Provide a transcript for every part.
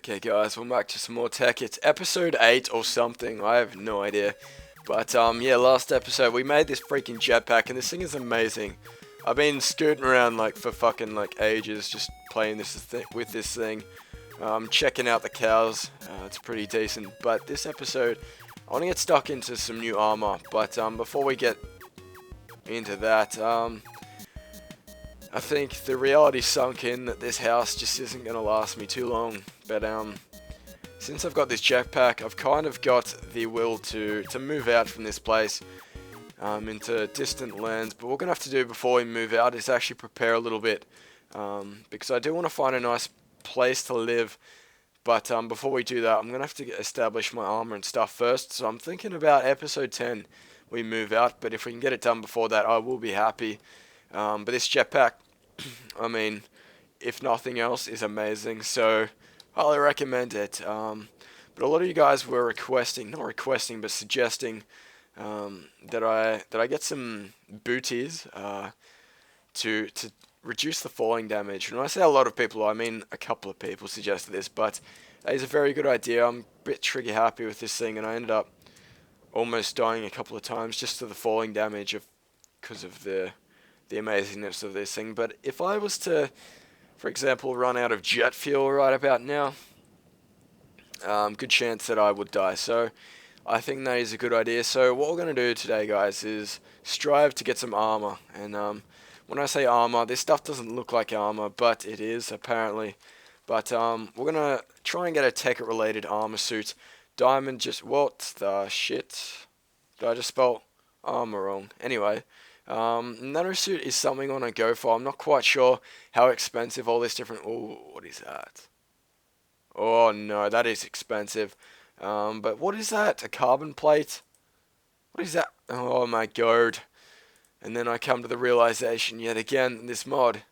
Okay guys, we're back to some more tech. It's episode 8 or something, I have no idea. But yeah, last episode we made this freaking jetpack and this thing is amazing. I've been scooting around like for fucking like ages just playing with this thing. Checking out the cows, it's pretty decent. But this episode, I want to get stuck into some new armor. But before we get into that, I think the reality sunk in that this house just isn't going to last me too long. But since I've got this jetpack, I've kind of got the will to move out from this place into distant lands. But what we're going to have to do before we move out is actually prepare a little bit. Because I do want to find a nice place to live. But before we do that, I'm going to have to establish my armor and stuff first. So I'm thinking about episode 10 we move out. But if we can get it done before that, I will be happy. But this jetpack, I mean, if nothing else, is amazing, so highly recommend it. But a lot of you guys were not requesting, but suggesting that I get some booties to reduce the falling damage. And when I say a lot of people, I mean a couple of people suggested this, but that is a very good idea. I'm a bit trigger happy with this thing, and I ended up almost dying a couple of times just to the falling damage because of the amazingness of this thing. But if I was to, for example, run out of jet fuel right about now, good chance that I would die. So I think that is a good idea. So what we're going to do today, guys, is strive to get some armor. And when I say armor, this stuff doesn't look like armor, but it is apparently. But we're going to try and get a TEKKIT related armor suit. Diamond what the shit? Did I just spell armor wrong? Anyway. Nano suit is something I want to go for. I'm not quite sure how expensive all this different... Oh, what is that? Oh no, that is expensive. But what is that? A carbon plate? What is that? Oh my god. And then I come to the realization yet again, this mod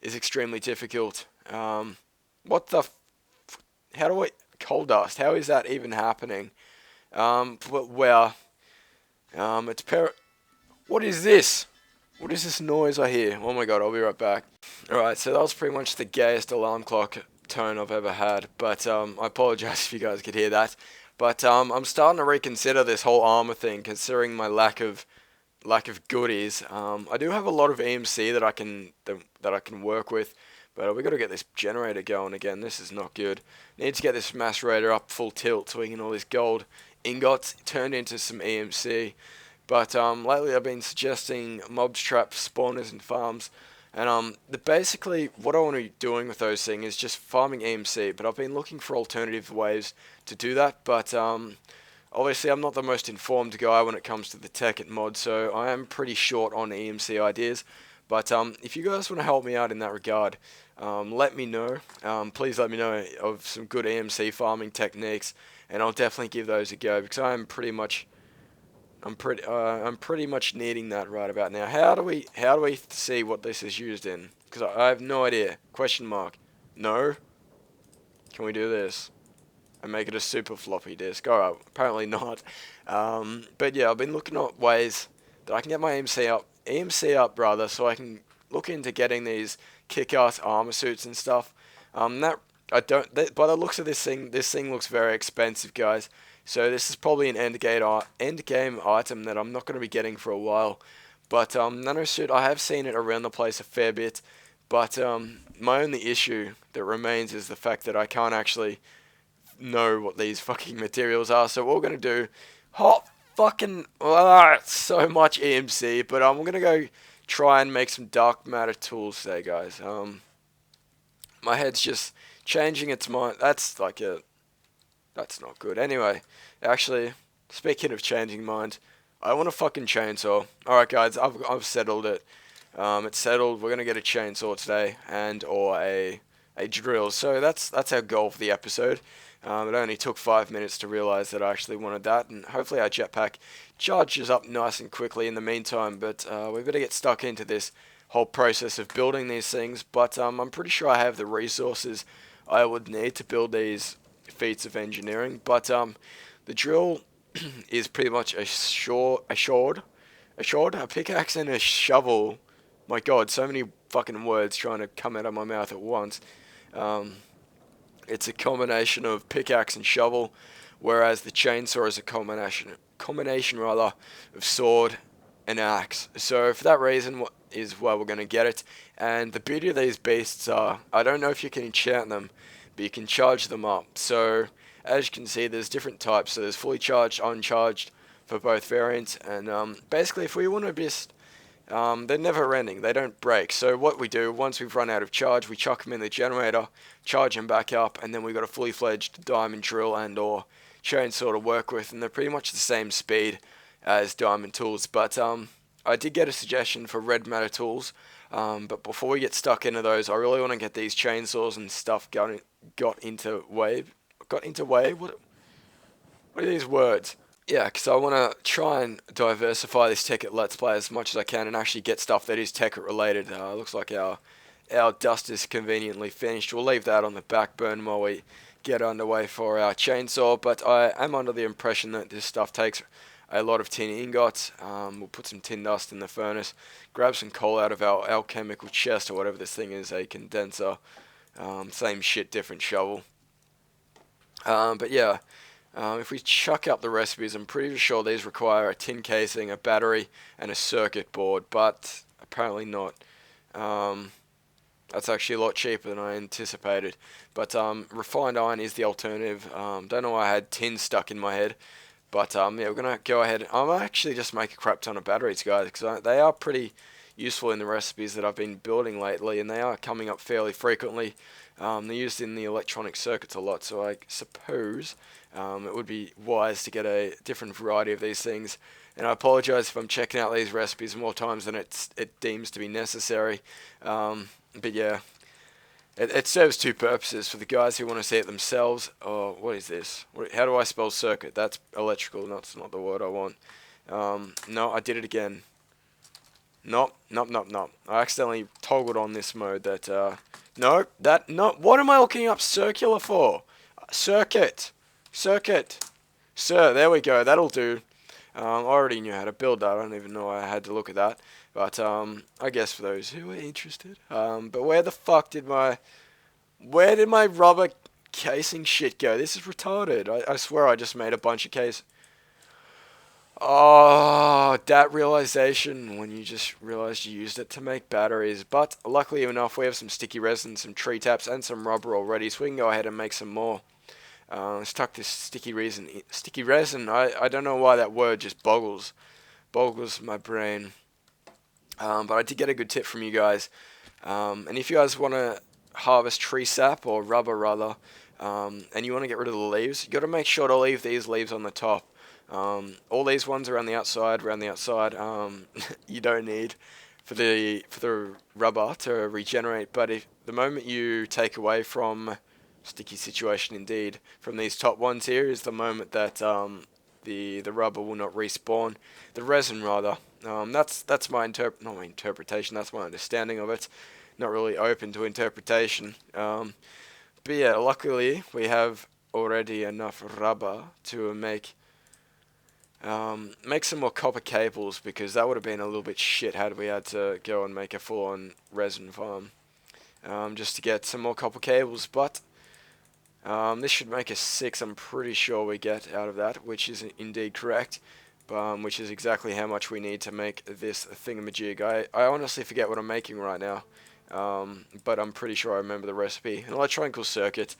is extremely difficult. What the... How do I... Coal dust, how is that even happening? Well... It's What is this? What is this noise I hear? Oh my god, I'll be right back. Alright, so that was pretty much the gayest alarm clock tone I've ever had. But I apologize if you guys could hear that. But I'm starting to reconsider this whole armor thing, considering my lack of goodies. I do have a lot of EMC that I can work with. But we got to get this generator going again. This is not good. Need to get this macerator up full tilt so we can get all these gold ingots turned into some EMC. But lately I've been suggesting mobs, traps, spawners, and farms. And basically what I want to be doing with those things is just farming EMC. But I've been looking for alternative ways to do that. But obviously I'm not the most informed guy when it comes to the TEKKIT mod. So I am pretty short on EMC ideas. But if you guys want to help me out in that regard, let me know. Please let me know of some good EMC farming techniques. And I'll definitely give those a go. Because I'm pretty much needing that right about now. How do we see what this is used in? Because I have no idea. Question mark. No. Can we do this? And make it a super floppy disk? Alright, apparently not. But yeah, I've been looking at ways that I can get my EMC up rather, so I can look into getting these kick-ass armor suits and stuff. By the looks of this thing looks very expensive, guys. So this is probably an end game item that I'm not going to be getting for a while. But nano suit, I have seen it around the place a fair bit. But my only issue that remains is the fact that I can't actually know what these fucking materials are. So what we're going to do, so much EMC. But we're going to go try and make some dark matter tools today, guys. My head's just changing its mind. That's not good. Anyway, actually, speaking of changing mind, I want a fucking chainsaw. Alright guys, I've settled it. It's settled. We're gonna get a chainsaw today or a drill. So that's our goal for the episode. It only took 5 minutes to realize that I actually wanted that, and hopefully our jetpack charges up nice and quickly in the meantime. But we better get stuck into this whole process of building these things. But I'm pretty sure I have the resources I would need to build these feats of engineering. But the drill is pretty much a pickaxe and a shovel. My god, so many fucking words trying to come out of my mouth at once. It's a combination of pickaxe and shovel, whereas the chainsaw is a combination rather of sword and axe. So for that reason is why we're going to get it. And the beauty of these beasts are, I don't know if you can enchant them, but you can charge them up. So as you can see, there's different types. So there's fully charged, uncharged for both variants. And basically, if we want to just they're never ending, they don't break. So what we do, once we've run out of charge, we chuck them in the generator, charge them back up, and then we've got a fully fledged diamond drill and or chainsaw to work with, and they're pretty much the same speed as diamond tools. But I did get a suggestion for red matter tools, but before we get stuck into those, I really want to get these chainsaws and stuff got into wave. What are these words? Yeah, because I want to try and diversify this TEKKIT Let's Play as much as I can and actually get stuff that is TEKKIT related. Looks like our dust is conveniently finished. We'll leave that on the back burner while we get underway for our chainsaw, but I am under the impression that this stuff takes a lot of tin ingots. We'll put some tin dust in the furnace, grab some coal out of our alchemical chest or whatever this thing is, a condenser. Same shit, different shovel. But yeah. If we chuck up the recipes, I'm pretty sure these require a tin casing, a battery, and a circuit board, but apparently not. That's actually a lot cheaper than I anticipated. But refined iron is the alternative. Don't know why I had tin stuck in my head. But yeah, we're going to go ahead. I'm actually just make a crap ton of batteries, guys, because they are pretty useful in the recipes that I've been building lately, and they are coming up fairly frequently. They're used in the electronic circuits a lot, so I suppose it would be wise to get a different variety of these things. And I apologize if I'm checking out these recipes more times than it deems to be necessary. But yeah, it serves two purposes. For the guys who want to see it themselves. Oh, what is this? How do I spell circuit? That's electrical. That's not the word I want. No, I did it again. Nope. I accidentally toggled on this mode that, no, what am I looking up circular for? Circuit. Sir, there we go, that'll do. I already knew how to build that, I don't even know why I had to look at that. But, I guess for those who are interested. But where the fuck did my rubber casing shit go? This is retarded. I swear I just made a bunch of case. Oh, that realization when you just realized you used it to make batteries. But luckily enough, we have some sticky resin, some tree taps, and some rubber already, so we can go ahead and make some more. Let's tuck this sticky resin. I don't know why that word just boggles my brain. But I did get a good tip from you guys. And if you guys want to harvest tree sap or rubber rather, and you want to get rid of the leaves, you got to make sure to leave these leaves on the top. All these ones around the outside, you don't need for the rubber to regenerate. But if the moment you take away from sticky situation indeed from these top ones here is the moment that the rubber will not respawn, the resin rather. That's my not my interpretation. That's my understanding of it. Not really open to interpretation. But yeah, luckily we have already enough rubber to make some more copper cables, because that would have been a little bit shit had we had to go and make a full-on resin farm just to get some more copper cables. But this should make us 6, I'm pretty sure we get out of that, which is indeed correct, which is exactly how much we need to make this thingamajig. I honestly forget what I'm making right now, but I'm pretty sure I remember the recipe. An electronical circuit.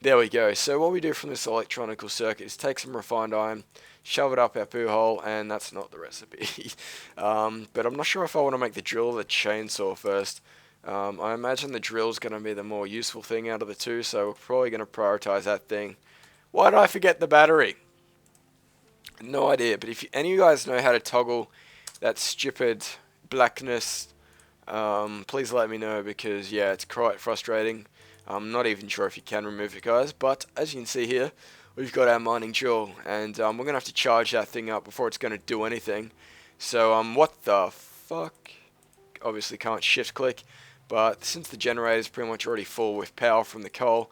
There we go. So what we do from this electronical circuit is take some refined iron, shove it up our poo hole, and that's not the recipe. But I'm not sure if I want to make the drill or the chainsaw first. I imagine the drill's going to be the more useful thing out of the two, so we're probably going to prioritize that thing. Why did I forget the battery? No idea, but if any of you guys know how to toggle that stupid blackness, please let me know, because yeah, it's quite frustrating. I'm not even sure if you can remove it, guys, but as you can see here, we've got our mining drill, and we're going to have to charge that thing up before it's going to do anything. So, what the fuck? Obviously can't shift click, but since the generator is pretty much already full with power from the coal,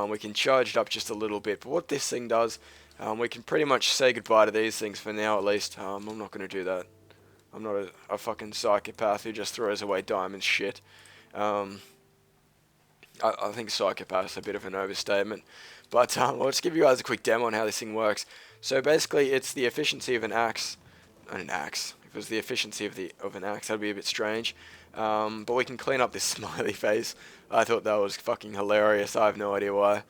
we can charge it up just a little bit. But what this thing does, we can pretty much say goodbye to these things for now at least. I'm not going to do that. I'm not a fucking psychopath who just throws away diamond shit. I think psychopath is a bit of an overstatement. But I'll just give you guys a quick demo on how this thing works. So basically, it's the efficiency of an axe. An axe. If it was the efficiency of an axe, that'd be a bit strange. But we can clean up this smiley face. I thought that was fucking hilarious. I have no idea why.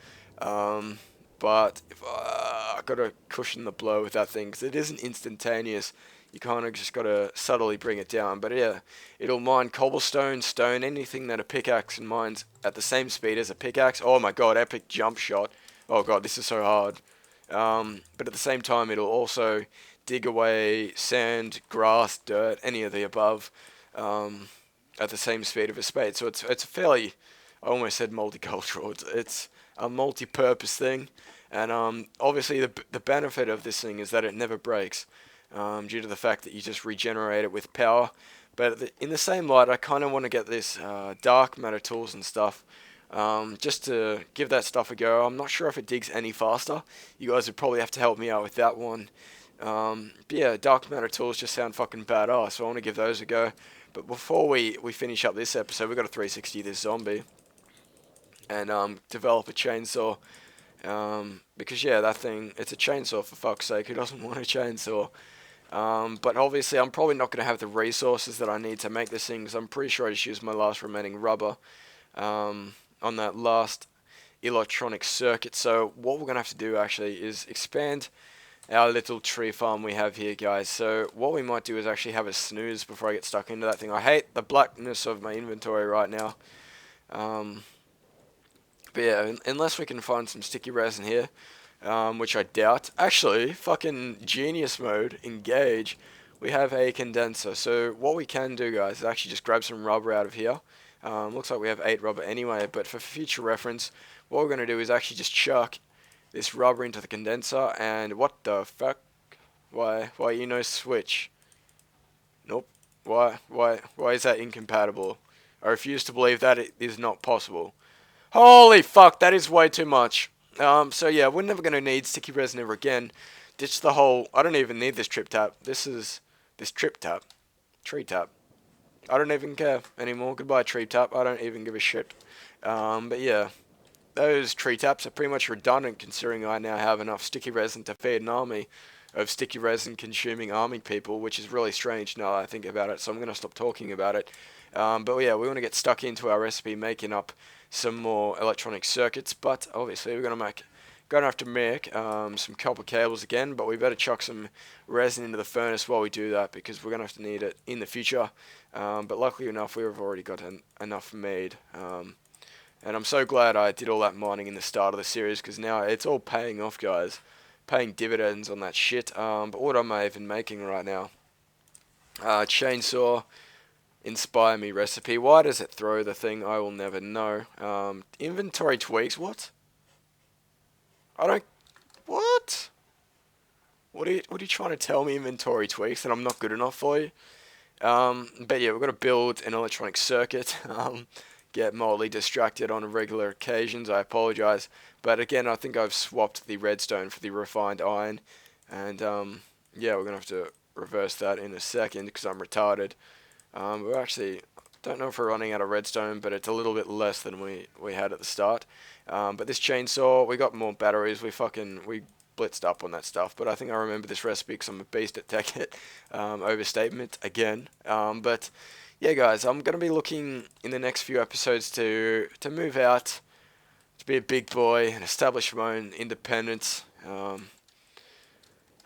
But if I gotta cushion the blow with that thing because it isn't instantaneous. You kind of just gotta subtly bring it down. But yeah, it'll mine cobblestone, stone, anything that a pickaxe mines at the same speed as a pickaxe. Oh my god, epic jump shot. Oh god, this is so hard. But at the same time, it'll also dig away sand, grass, dirt, any of the above, at the same speed of a spade. So it's a fairly, I almost said multicultural. It's a multi-purpose thing, and obviously the benefit of this thing is that it never breaks, due to the fact that you just regenerate it with power. But in the same light, I kind of want to get this dark matter tools and stuff. Just to give that stuff a go. I'm not sure if it digs any faster. You guys would probably have to help me out with that one. But yeah, dark matter tools just sound fucking badass, so I want to give those a go. But before we finish up this episode, we've got to 360 this zombie and develop a chainsaw. Because yeah, that thing, it's a chainsaw for fuck's sake. Who doesn't want a chainsaw? But obviously I'm probably not going to have the resources that I need to make this thing, because I'm pretty sure I just used my last remaining rubber on that last electronic circuit. So what we're going to have to do actually is expand our little tree farm we have here, guys. So what we might do is actually have a snooze before I get stuck into that thing. I hate the blackness of my inventory right now. But yeah, unless we can find some sticky resin here, which I doubt. Actually, fucking genius mode, engage. We have a condenser. So what we can do, guys, is actually just grab some rubber out of here. Looks like we have 8 rubber anyway, but for future reference, what we're going to do is actually just chuck this rubber into the condenser. And what the fuck? Why you no switch? Nope. Why is that incompatible? I refuse to believe that it is not possible. Holy fuck, that is way too much. So yeah, we're never going to need sticky resin ever again. Ditch the whole, I don't even need this trip tap. This trip tap. Tree tap. I don't even care anymore. Goodbye, tree tap. I don't even give a shit. But yeah, those tree taps are pretty much redundant, considering I now have enough sticky resin to feed an army of sticky resin consuming army people, which is really strange now that I think about it, so I'm going to stop talking about it. But yeah, we want to get stuck into our recipe, making up some more electronic circuits, but obviously we're going to have to make some copper cables again, but we better chuck some resin into the furnace while we do that, because we're going to have to need it in the future. But luckily enough, we've already got enough made. And I'm so glad I did all that mining in the start of the series, because now it's all paying off, guys. Paying dividends on that shit. But what am I even making right now? Chainsaw, inspire me recipe. Why does it throw the thing? I will never know. Inventory tweaks. What? I don't... What? What are you trying to tell me, inventory tweaks, that I'm not good enough for you? But yeah, we've got to build an electronic circuit. Get mildly distracted on regular occasions. I apologize. But again, I think I've swapped the redstone for the refined iron. And yeah, we're going to have to reverse that in a second because I'm retarded. We actually don't know if we're running out of redstone, but it's a little bit less than we had at the start. But this chainsaw, we got more batteries. We blitzed up on that stuff. But I think I remember this recipe because I'm a beast at TEKKIT. Overstatement again. But yeah, guys, I'm going to be looking in the next few episodes to move out, to be a big boy and establish my own independence. And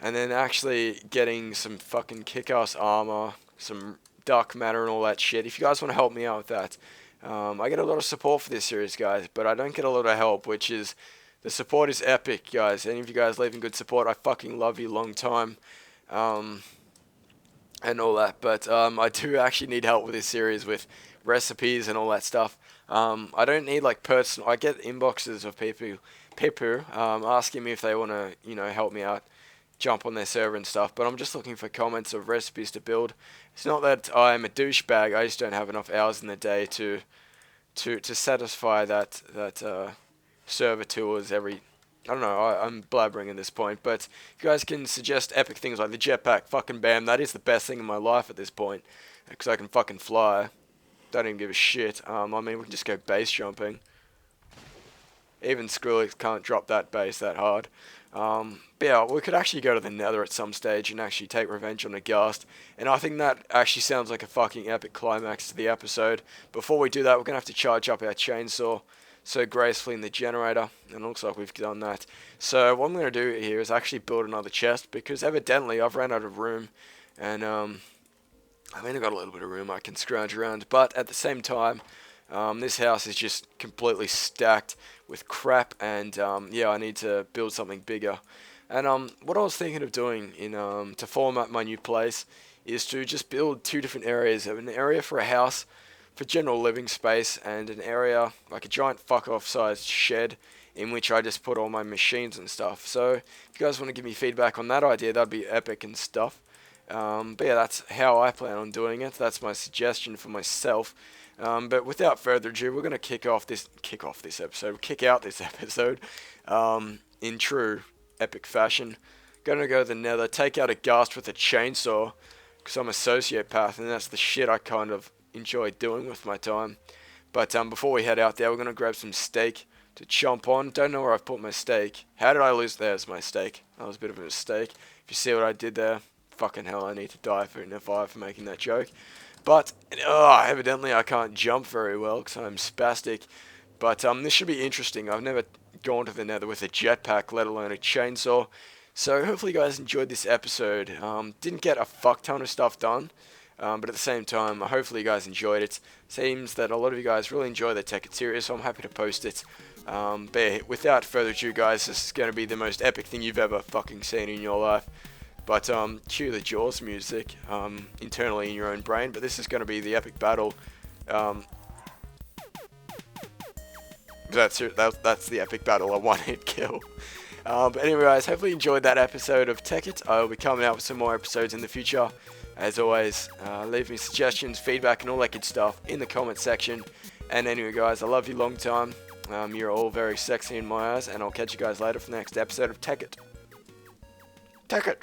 then actually getting some fucking kick-ass armor, some dark matter and all that shit. If you guys want to help me out with that. I get a lot of support for this series, guys, but I don't get a lot of help, which is, the support is epic, guys. Any of you guys leaving good support, I fucking love you long time. And all that, but I do actually need help with this series with recipes and all that stuff. I don't need like personal. I get inboxes of people asking me if they want to, help me out, jump on their server and stuff. But I'm just looking for comments of recipes to build. It's not that I'm a douchebag. I just don't have enough hours in the day to satisfy that server tours every. I don't know, I'm blabbering at this point, but you guys can suggest epic things like the jetpack. Fucking bam, that is the best thing in my life at this point, because I can fucking fly. Don't even give a shit. I mean, we can just go base jumping. Even Skrillex can't drop that bass that hard. But yeah, we could actually go to the Nether at some stage and actually take revenge on the Ghast. And I think that actually sounds like a fucking epic climax to the episode. Before we do that, we're going to have to charge up our chainsaw so gracefully in the generator. And it looks like we've done that. So what I'm going to do here is actually build another chest, because evidently I've ran out of room. And I've only got a little bit of room I can scrounge around. But at the same time, this house is just completely stacked with crap, and yeah, I need to build something bigger. And what I was thinking of doing in to format my new place is to just build two different areas. An area for a house for general living space, and an area like a giant fuck off sized shed in which I just put all my machines and stuff. So if you guys want to give me feedback on that idea, that'd be epic and stuff. But yeah, that's how I plan on doing it. That's my suggestion for myself. But without further ado, we're gonna kick out this episode in true epic fashion. Gonna go to the Nether, take out a Ghast with a chainsaw, because I'm a sociopath, and that's the shit I kind of enjoy doing with my time. But before we head out there, we're gonna grab some steak to chomp on. Don't know where I've put my steak. How did I lose? There's my steak. That was a bit of a mistake. If you see what I did there, fucking hell, I need to die for an F5 for making that joke. But evidently I can't jump very well because I'm spastic. But this should be interesting. I've never gone to the Nether with a jetpack, let alone a chainsaw. So hopefully you guys enjoyed this episode. Didn't get a fuck ton of stuff done, but at the same time, hopefully you guys enjoyed it. Seems that a lot of you guys really enjoy the TEKKIT series, so I'm happy to post it. But yeah, without further ado, guys, this is going to be the most epic thing you've ever fucking seen in your life. But cue the Jaws music internally in your own brain. But this is going to be the epic battle. That's the epic battle, a one-hit kill. But anyway, guys, hopefully you enjoyed that episode of TEKKIT. I will be coming out with some more episodes in the future. As always, leave me suggestions, feedback, and all that good stuff in the comment section. And anyway, guys, I love you long time. You're all very sexy in my eyes, and I'll catch you guys later for the next episode of TEKKIT. TEKKIT!